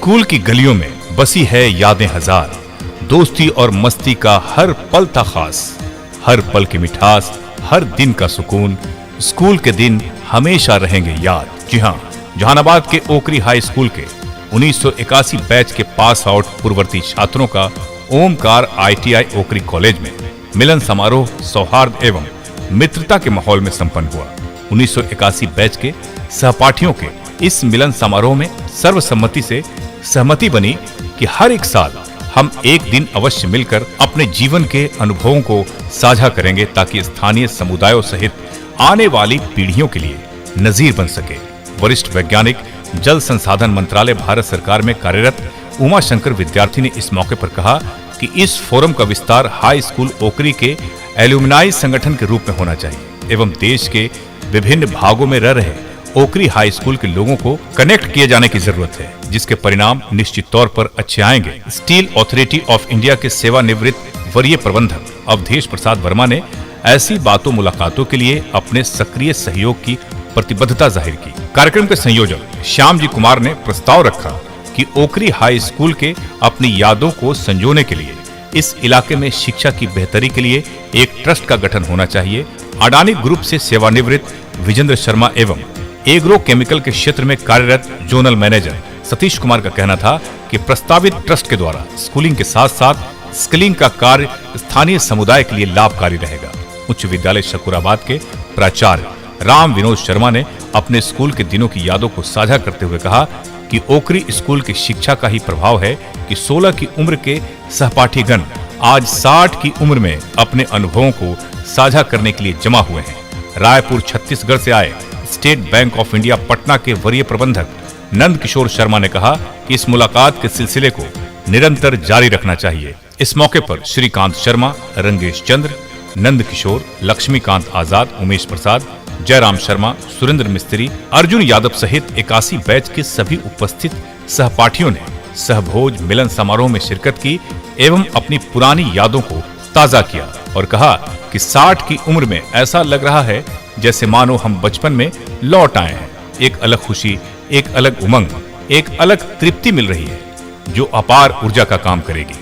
School की गलियों में बसी है यादें हजार, दोस्ती और मस्ती का हर पल था खास। हर पल की मिठास, हर दिन का सुकून, स्कूल के दिन हमेशा रहेंगे याद। जी हाँ, जहानाबाद के ओकरी हाई स्कूल के 1981 बैच के पास आउट पूर्ववर्ती छात्रों का ओमकार ITI ओकरी कॉलेज में मिलन समारोह सौहार्द एवं मित्रता के माहौल में संपन्न हुआ। 1981 बैच के सहपाठियों के इस मिलन समारोह में सर्वसम्मति से सहमति बनी कि हर एक साल हम एक दिन अवश्य मिलकर अपने जीवन के अनुभवों को साझा करेंगे, ताकि स्थानीय समुदायों सहित आने वाली पीढ़ियों के लिए नजीर बन सके। वरिष्ठ वैज्ञानिक, जल संसाधन मंत्रालय भारत सरकार में कार्यरत उमा शंकर विद्यार्थी ने इस मौके पर कहा कि इस फोरम का विस्तार हाई स्कूल ओकरी के एल्यूमनाई संगठन के रूप में होना चाहिए एवं देश के विभिन्न भागों में रह रहे ओकरी हाई स्कूल के लोगों को कनेक्ट किए जाने की जरूरत है, जिसके परिणाम निश्चित तौर पर अच्छे आएंगे। स्टील अथॉरिटी ऑफ इंडिया के सेवानिवृत्त वरीय प्रबंधक अवधेश प्रसाद वर्मा ने ऐसी बातों मुलाकातों के लिए अपने सक्रिय सहयोग की प्रतिबद्धता जाहिर की। कार्यक्रम के संयोजक श्याम जी कुमार ने प्रस्ताव रखा कि ओकरी हाई स्कूल के अपनी यादों को संजोने के लिए इस इलाके में शिक्षा की बेहतरी के लिए एक ट्रस्ट का गठन होना चाहिए। अडानी ग्रुप से सेवानिवृत्त विजेंद्र शर्मा एवं एग्रो केमिकल के क्षेत्र में कार्यरत जोनल मैनेजर सतीश कुमार का कहना था कि प्रस्तावित ट्रस्ट के द्वारा स्कूलिंग के साथ साथ स्किलिंग का कार्य स्थानीय समुदाय के लिए लाभकारी रहेगा। उच्च विद्यालय शकुराबाद के प्राचार्य राम विनोद शर्मा ने अपने स्कूल के दिनों की यादों को साझा करते हुए कहा कि ओकरी स्कूल की शिक्षा का ही प्रभाव है कि 16 की उम्र के सहपाठीगण आज 60 की उम्र में अपने अनुभवों को साझा करने के लिए जमा हुए हैं। रायपुर छत्तीसगढ़ से आए state bank of India Patna के वरीय प्रबंधक नंद किशोर शर्मा ने कहा कि इस मुलाकात के सिलसिले को निरंतर जारी रखना चाहिए। इस मौके पर श्रीकांत शर्मा, रंगेश चंद्र, नंद किशोर, लक्ष्मीकांत आजाद, उमेश प्रसाद, जयराम शर्मा, सुरेंद्र मिस्त्री, अर्जुन यादव सहित 81 बैच के सभी उपस्थित सहपाठियों ने सहभोज मिलन समारोह में शिरकत की एवं अपनी पुरानी यादों को ताजा किया और कहा कि 60 की उम्र में ऐसा लग रहा है जैसे मानो हम बचपन में लौट आए हैं। एक अलग खुशी, एक अलग उमंग, एक अलग तृप्ति मिल रही है जो अपार ऊर्जा का काम करेगी।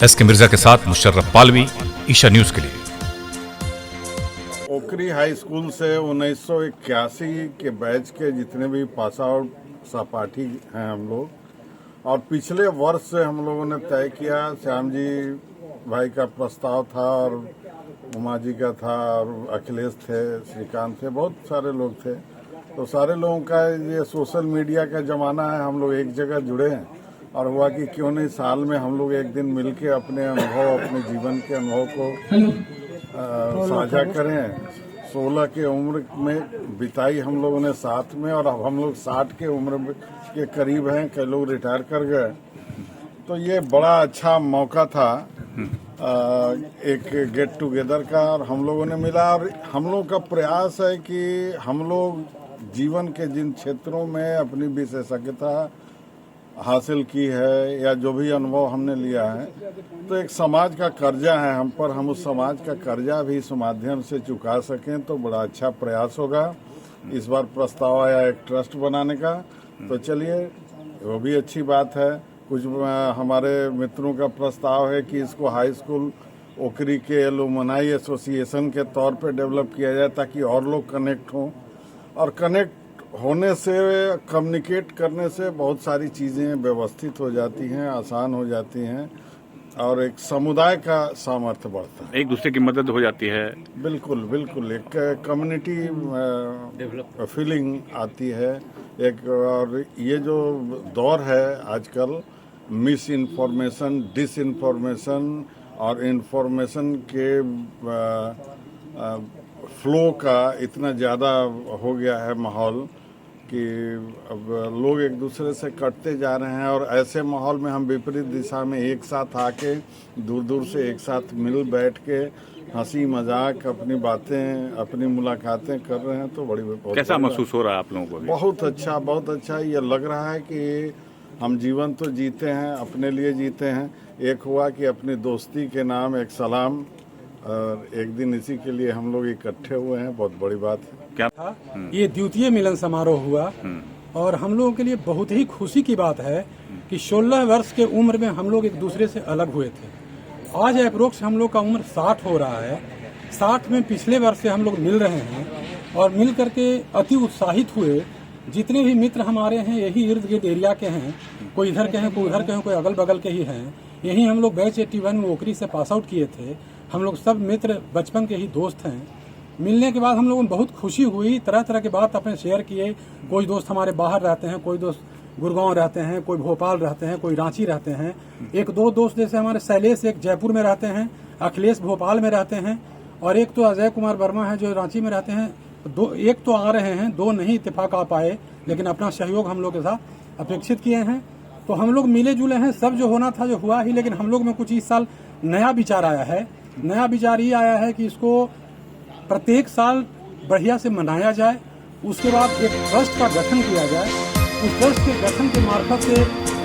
SK मिर्जा के साथ मुशर्रफ पालवी, ईशा न्यूज के लिए। ओकरी हाई स्कूल से 1981 के बैच के जितने भी पास आउट सहपाठी हैं हम लोग, और पिछले वर्ष से हम लोगों ने तय किया, श्याम जी भाई का प्रस्ताव था और उमा जी का था और अखिलेश थे, श्रीकांत थे, बहुत सारे लोग थे। तो सारे लोगों का ये सोशल मीडिया का जमाना है, हम लोग एक जगह जुड़े हैं और हुआ कि क्यों नहीं साल में हम लोग एक दिन मिलके अपने अनुभव, अपने जीवन के अनुभव को साझा करें। 16 के उम्र में बिताई हम लोगों ने साथ में, और अब हम लोग 60 के उम्र के करीब हैं, कई लोग रिटायर कर गए। तो ये बड़ा अच्छा मौका था एक गेट टुगेदर का, और हम लोगों ने मिला। और हम लोग का प्रयास है कि हम लोग जीवन के जिन क्षेत्रों में अपनी विशेषज्ञता हासिल की है या जो भी अनुभव हमने लिया है, तो एक समाज का कर्जा है हम पर, हम उस समाज का कर्जा भी इस माध्यम से चुका सकें तो बड़ा अच्छा प्रयास होगा। इस बार प्रस्ताव आया एक ट्रस्ट बनाने का, तो चलिए वो भी अच्छी बात है। कुछ हमारे मित्रों का प्रस्ताव है कि इसको हाई स्कूल ओकरी के एलुमनाई एसोसिएशन के तौर पे डेवलप किया जाए, ताकि और लोग कनेक्ट हों, और कनेक्ट होने से, कम्युनिकेट करने से बहुत सारी चीज़ें व्यवस्थित हो जाती हैं, आसान हो जाती हैं, और एक समुदाय का सामर्थ्य बढ़ता है, एक दूसरे की मदद हो जाती है। बिल्कुल बिल्कुल, एक कम्युनिटी फीलिंग आती है एक। और ये जो दौर है आजकल, मिस इन्फॉर्मेशन, डिस इन्फॉर्मेशन और इन्फॉर्मेशन के फ्लो का इतना ज़्यादा हो गया है माहौल कि अब लोग एक दूसरे से कटते जा रहे हैं, और ऐसे माहौल में हम विपरीत दिशा में एक साथ आके, दूर दूर से एक साथ मिल बैठ के हंसी मजाक, अपनी बातें, अपनी मुलाकातें कर रहे हैं, तो बड़ी बहुत कैसा महसूस हो रहा है आप लोगों को? बहुत अच्छा, बहुत अच्छा। ये लग रहा है कि हम जीवन तो जीते हैं, अपने लिए जीते हैं। एक हुआ कि अपनी दोस्ती के नाम एक सलाम, और एक दिन इसी के लिए हम लोग इकट्ठे हुए हैं, बहुत बड़ी बात है। क्या ये द्वितीय मिलन समारोह हुआ और हम लोगों के लिए बहुत ही खुशी की बात है कि 16 वर्ष के उम्र में हम लोग एक दूसरे से अलग हुए थे। आज अप्रोक्स हम लोग का उम्र 60 हो रहा है। 60 में पिछले वर्ष से हम लोग मिल रहे हैं और मिल करके अति उत्साहित हुए। जितने भी मित्र हमारे हैं यही इर्द गिर्द एरिया के हैं, कोई इधर के हैं, कोई उधर के हैं, कोई अगल बगल के ही हैं। यही हम लोग बैच 81 में ओकरी से पास आउट किए थे। हम लोग सब मित्र बचपन के ही दोस्त हैं। मिलने के बाद हम लोगों को बहुत खुशी हुई, तरह तरह की बात अपने शेयर किए। कोई दोस्त हमारे बाहर रहते हैं, कोई दोस्त गुड़गांव रहते हैं, कोई भोपाल रहते हैं, कोई रांची रहते हैं। एक दो दोस्त जैसे हमारे शैलेश एक जयपुर में रहते हैं, अखिलेश भोपाल में रहते हैं और एक तो अजय कुमार वर्मा है जो रांची में रहते हैं। एक तो आ रहे हैं, दो नहीं इत्तेफाक आ पाए, लेकिन अपना सहयोग हम लोग के साथ अपेक्षित किए हैं। तो हम लोग मिले जुले हैं, सब जो होना था जो हुआ ही। लेकिन हम लोग में कुछ इस साल नया विचार आया है। नया विचार ये आया है कि इसको प्रत्येक साल बढ़िया से मनाया जाए। उसके बाद एक ट्रस्ट का गठन किया जाए। उस ट्रस्ट के गठन के मार्फत से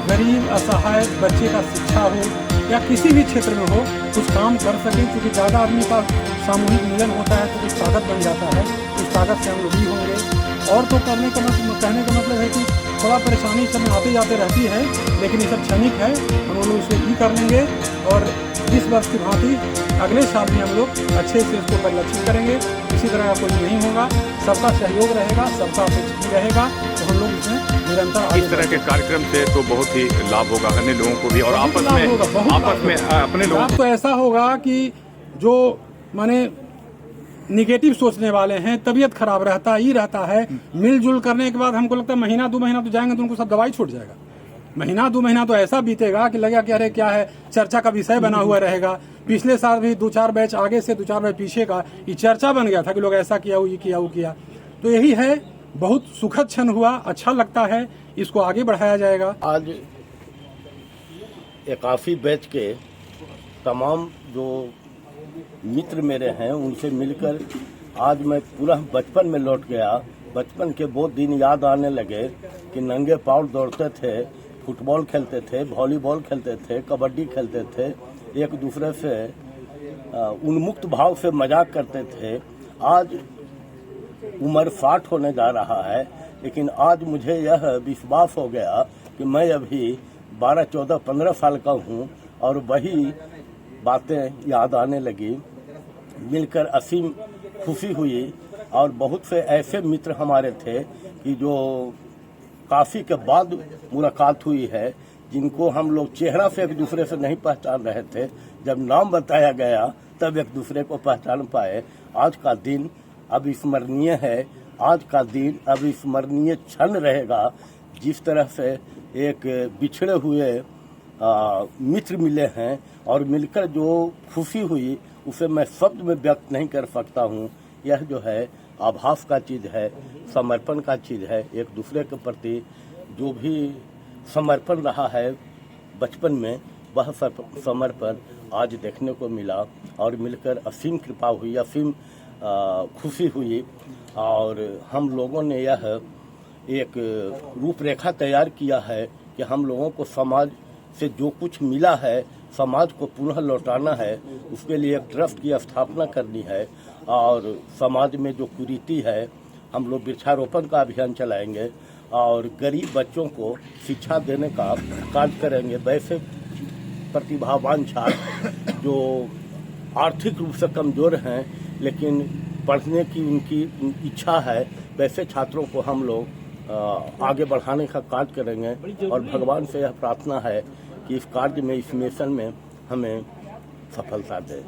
गरीब असहाय बच्चे का शिक्षा हो या किसी भी क्षेत्र में हो कुछ काम कर सकें। क्योंकि ज़्यादा आदमी का सामूहिक मिलन होता है तो कुछ ताकत बन जाता है। उस ताकत से हम लोग भी होंगे। और तो कहने का मतलब है कि थोड़ा परेशानी सब में आते जाते रहती है, लेकिन ये सब क्षणिक है। हम लोग इसे भी कर लेंगे और इस वर्ष की भांति अगले साल भी हम लोग अच्छे से इसको परिलक्षित करेंगे। इसी तरह का कोई नहीं होगा, सबका सहयोग रहेगा, सबका अपेक्षित रहेगा। तो हम लोग इसमें निरंतर इस तरह के कार्यक्रम से तो बहुत ही लाभ होगा अन्य लोगों को भी और आपस में अपने लोगों को। तो ऐसा होगा कि जो माने निगेटिव सोचने वाले हैं, तबीयत खराब रहता ही रहता है, मिलजुल करने के बाद हमको लगता है महीना 2 महीना तो जाएंगे तो उनको सब दवाई छूट जाएगा। महीना 2 महीना तो ऐसा बीतेगा कि लगेगा कि अरे क्या है, चर्चा का विषय बना हुआ रहेगा। पिछले साल भी 2-4 बैच आगे से 2-4 बैच पीछे का ये चर्चा बन गया था कि लोग ऐसा किया, वो ये किया, वो किया। तो यही है, बहुत सुखद क्षण हुआ, अच्छा लगता है, इसको आगे बढ़ाया जाएगा। आज 81 बैच के तमाम जो मित्र मेरे हैं उनसे मिलकर आज मैं पूरा बचपन में लौट गया। बचपन के बहुत दिन याद आने लगे कि नंगे पाँव दौड़ते थे, फुटबॉल खेलते थे, वॉलीबॉल खेलते थे, कबड्डी खेलते थे, एक दूसरे से उन्मुक्त भाव से मजाक करते थे। आज उम्र 60 होने जा रहा है, लेकिन आज मुझे यह विश्वास हो गया कि मैं अभी 12, 14, 15 साल का हूँ और वही बातें याद आने लगी। मिलकर असीम खुशी हुई और बहुत से ऐसे मित्र हमारे थे कि जो काफी के बाद मुलाकात हुई है, जिनको हम लोग चेहरा से एक दूसरे से नहीं पहचान रहे थे। जब नाम बताया गया तब एक दूसरे को पहचान पाए। आज का दिन अविस्मरणीय है। आज का दिन अविस्मरणीय क्षण रहेगा। जिस तरह से एक बिछड़े हुए मित्र मिले हैं और मिलकर जो खुशी हुई उसे मैं शब्द में व्यक्त नहीं कर सकता हूँ। यह जो है आभास का चीज़ है, समर्पण का चीज़ है। एक दूसरे के प्रति जो भी समर्पण रहा है बचपन में, वह समर्पण आज देखने को मिला और मिलकर असीम कृपा हुई, असीम खुशी हुई। और हम लोगों ने यह एक रूपरेखा तैयार किया है कि हम लोगों को समाज से जो कुछ मिला है समाज को पुनः लौटाना है। उसके लिए एक ट्रस्ट की स्थापना करनी है और समाज में जो कुरीति है हम लोग वृक्षारोपण का अभियान चलाएंगे और गरीब बच्चों को शिक्षा देने का कार्य करेंगे। वैसे प्रतिभावान छात्र जो आर्थिक रूप से कमजोर हैं लेकिन पढ़ने की उनकी इच्छा है, वैसे छात्रों को हम लोग आगे बढ़ाने का कार्य करेंगे और भगवान से यह प्रार्थना है कि इस कार्य में, इस मिशन में हमें सफलता दे।